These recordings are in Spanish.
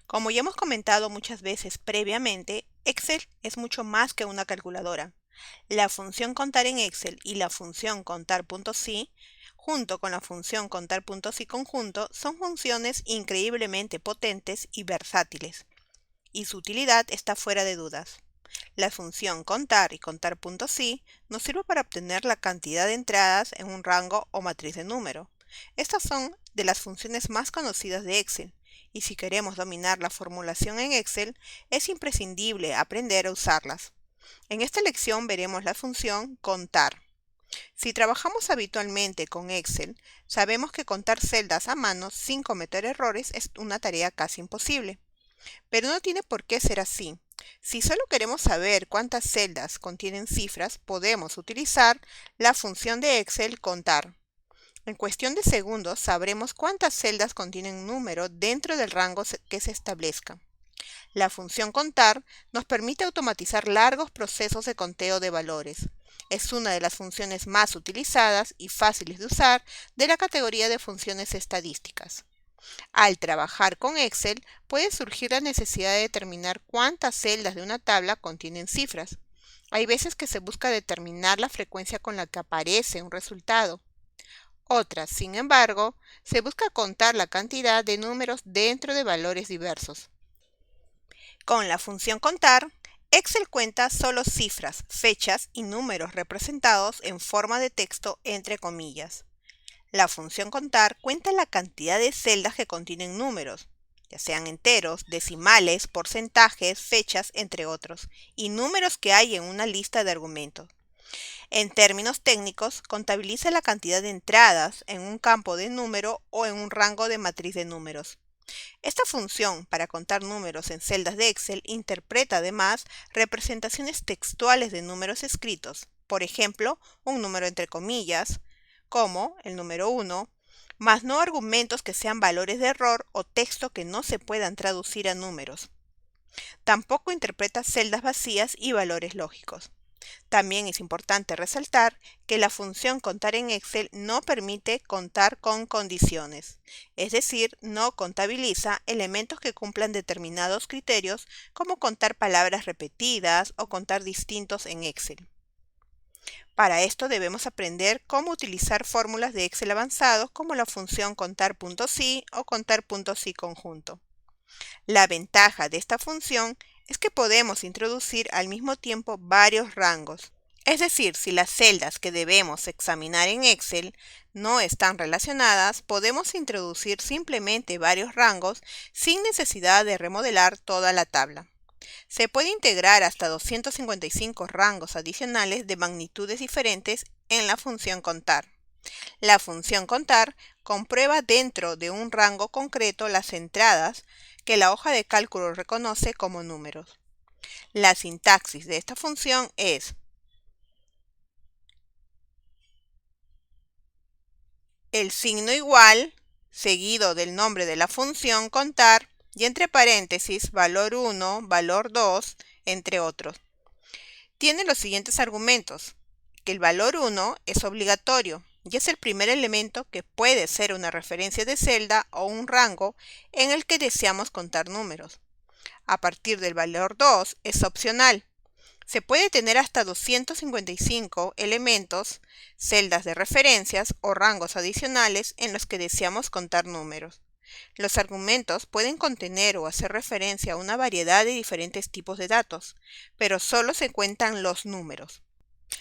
Como ya hemos comentado muchas veces previamente, Excel es mucho más que una calculadora. La función contar en Excel y la función contar.si, junto con la función contar.si conjunto, son funciones increíblemente potentes y versátiles, y su utilidad está fuera de dudas. La función contar y contar.si nos sirve para obtener la cantidad de entradas en un rango o matriz de número. Estas son de las funciones más conocidas de Excel, y si queremos dominar la formulación en Excel, es imprescindible aprender a usarlas. En esta lección veremos la función contar. Si trabajamos habitualmente con Excel, sabemos que contar celdas a mano sin cometer errores es una tarea casi imposible. Pero no tiene por qué ser así. Si solo queremos saber cuántas celdas contienen cifras, podemos utilizar la función de Excel contar. En cuestión de segundos sabremos cuántas celdas contienen un número dentro del rango que se establezca. La función contar nos permite automatizar largos procesos de conteo de valores. Es una de las funciones más utilizadas y fáciles de usar de la categoría de funciones estadísticas. Al trabajar con Excel, puede surgir la necesidad de determinar cuántas celdas de una tabla contienen cifras. Hay veces que se busca determinar la frecuencia con la que aparece un resultado. Otras, sin embargo, se busca contar la cantidad de números dentro de valores diversos. Con la función contar, Excel cuenta solo cifras, fechas y números representados en forma de texto entre comillas. La función contar cuenta la cantidad de celdas que contienen números, ya sean enteros, decimales, porcentajes, fechas, entre otros, y números que hay en una lista de argumentos. En términos técnicos, contabiliza la cantidad de entradas en un campo de número o en un rango de matriz de números. Esta función para contar números en celdas de Excel interpreta además representaciones textuales de números escritos, por ejemplo, un número entre comillas, como el número 1, más no argumentos que sean valores de error o texto que no se puedan traducir a números. Tampoco interpreta celdas vacías y valores lógicos. También es importante resaltar que la función contar en Excel no permite contar con condiciones, es decir, no contabiliza elementos que cumplan determinados criterios como contar palabras repetidas o contar distintos en Excel. Para esto debemos aprender cómo utilizar fórmulas de Excel avanzados como la función contar.si o contar.si conjunto. La ventaja de esta función es que podemos introducir al mismo tiempo varios rangos. Es decir, si las celdas que debemos examinar en Excel no están relacionadas, podemos introducir simplemente varios rangos sin necesidad de remodelar toda la tabla. Se puede integrar hasta 255 rangos adicionales de magnitudes diferentes en la función contar. La función contar comprueba dentro de un rango concreto las entradas que la hoja de cálculo reconoce como números. La sintaxis de esta función es el signo igual, seguido del nombre de la función contar, y entre paréntesis valor 1, valor 2, entre otros. Tiene los siguientes argumentos: que el valor 1 es obligatorio y es el primer elemento que puede ser una referencia de celda o un rango en el que deseamos contar números. A partir del valor 2 es opcional. Se puede tener hasta 255 elementos, celdas de referencias o rangos adicionales en los que deseamos contar números. Los argumentos pueden contener o hacer referencia a una variedad de diferentes tipos de datos, pero solo se cuentan los números.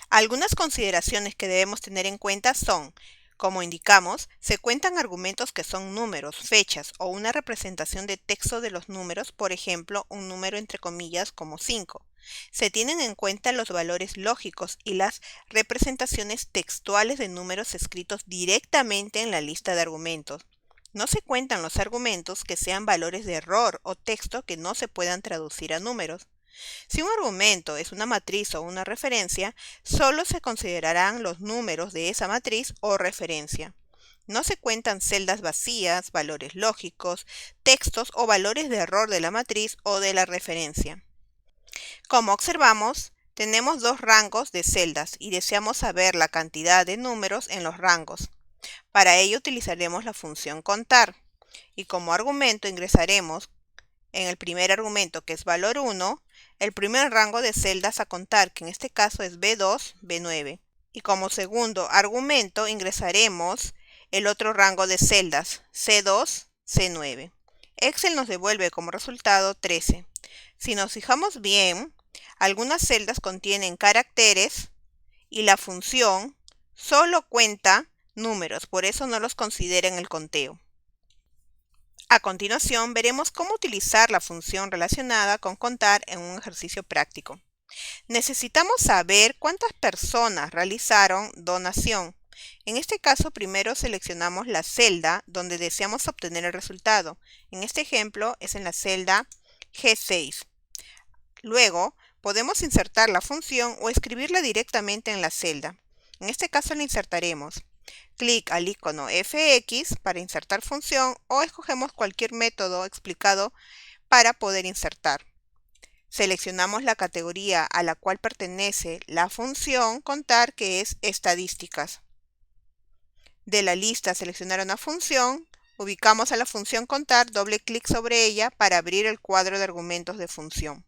Algunas consideraciones que debemos tener en cuenta son: como indicamos, se cuentan argumentos que son números, fechas o una representación de texto de los números, por ejemplo, un número entre comillas como 5. Se tienen en cuenta los valores lógicos y las representaciones textuales de números escritos directamente en la lista de argumentos. No se cuentan los argumentos que sean valores de error o texto que no se puedan traducir a números. Si un argumento es una matriz o una referencia, solo se considerarán los números de esa matriz o referencia. No se cuentan celdas vacías, valores lógicos, textos o valores de error de la matriz o de la referencia. Como observamos, tenemos dos rangos de celdas y deseamos saber la cantidad de números en los rangos. Para ello utilizaremos la función contar y como argumento ingresaremos en el primer argumento, que es valor 1, el primer rango de celdas a contar, que en este caso es B2, B9. Y como segundo argumento ingresaremos el otro rango de celdas, C2, C9. Excel nos devuelve como resultado 13. Si nos fijamos bien, algunas celdas contienen caracteres y la función solo cuenta números, por eso no los considera en el conteo. A continuación, veremos cómo utilizar la función relacionada con contar en un ejercicio práctico. Necesitamos saber cuántas personas realizaron donación. En este caso, primero seleccionamos la celda donde deseamos obtener el resultado. En este ejemplo, es en la celda G6. Luego, podemos insertar la función o escribirla directamente en la celda. En este caso la insertaremos. Clic al icono FX para insertar función o escogemos cualquier método explicado para poder insertar. Seleccionamos la categoría a la cual pertenece la función contar, que es estadísticas. De la lista seleccionar una función, ubicamos a la función contar, doble clic sobre ella para abrir el cuadro de argumentos de función.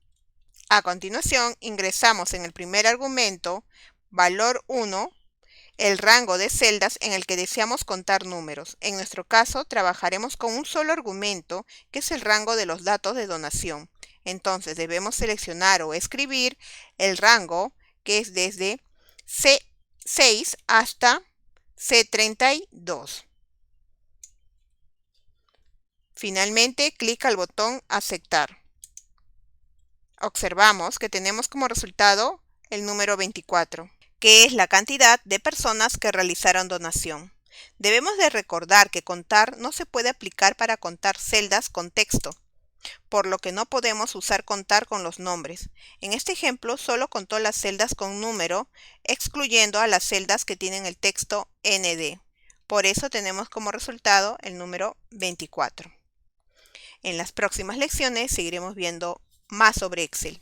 A continuación, ingresamos en el primer argumento, valor 1, el rango de celdas en el que deseamos contar números. En nuestro caso, trabajaremos con un solo argumento, que es el rango de los datos de donación. Entonces, debemos seleccionar o escribir el rango, que es desde C6 hasta C32. Finalmente, clic al botón Aceptar. Observamos que tenemos como resultado el número 24. Que es la cantidad de personas que realizaron donación. Debemos de recordar que contar no se puede aplicar para contar celdas con texto, por lo que no podemos usar contar con los nombres. En este ejemplo solo contó las celdas con número, excluyendo a las celdas que tienen el texto ND. Por eso tenemos como resultado el número 24. En las próximas lecciones seguiremos viendo más sobre Excel.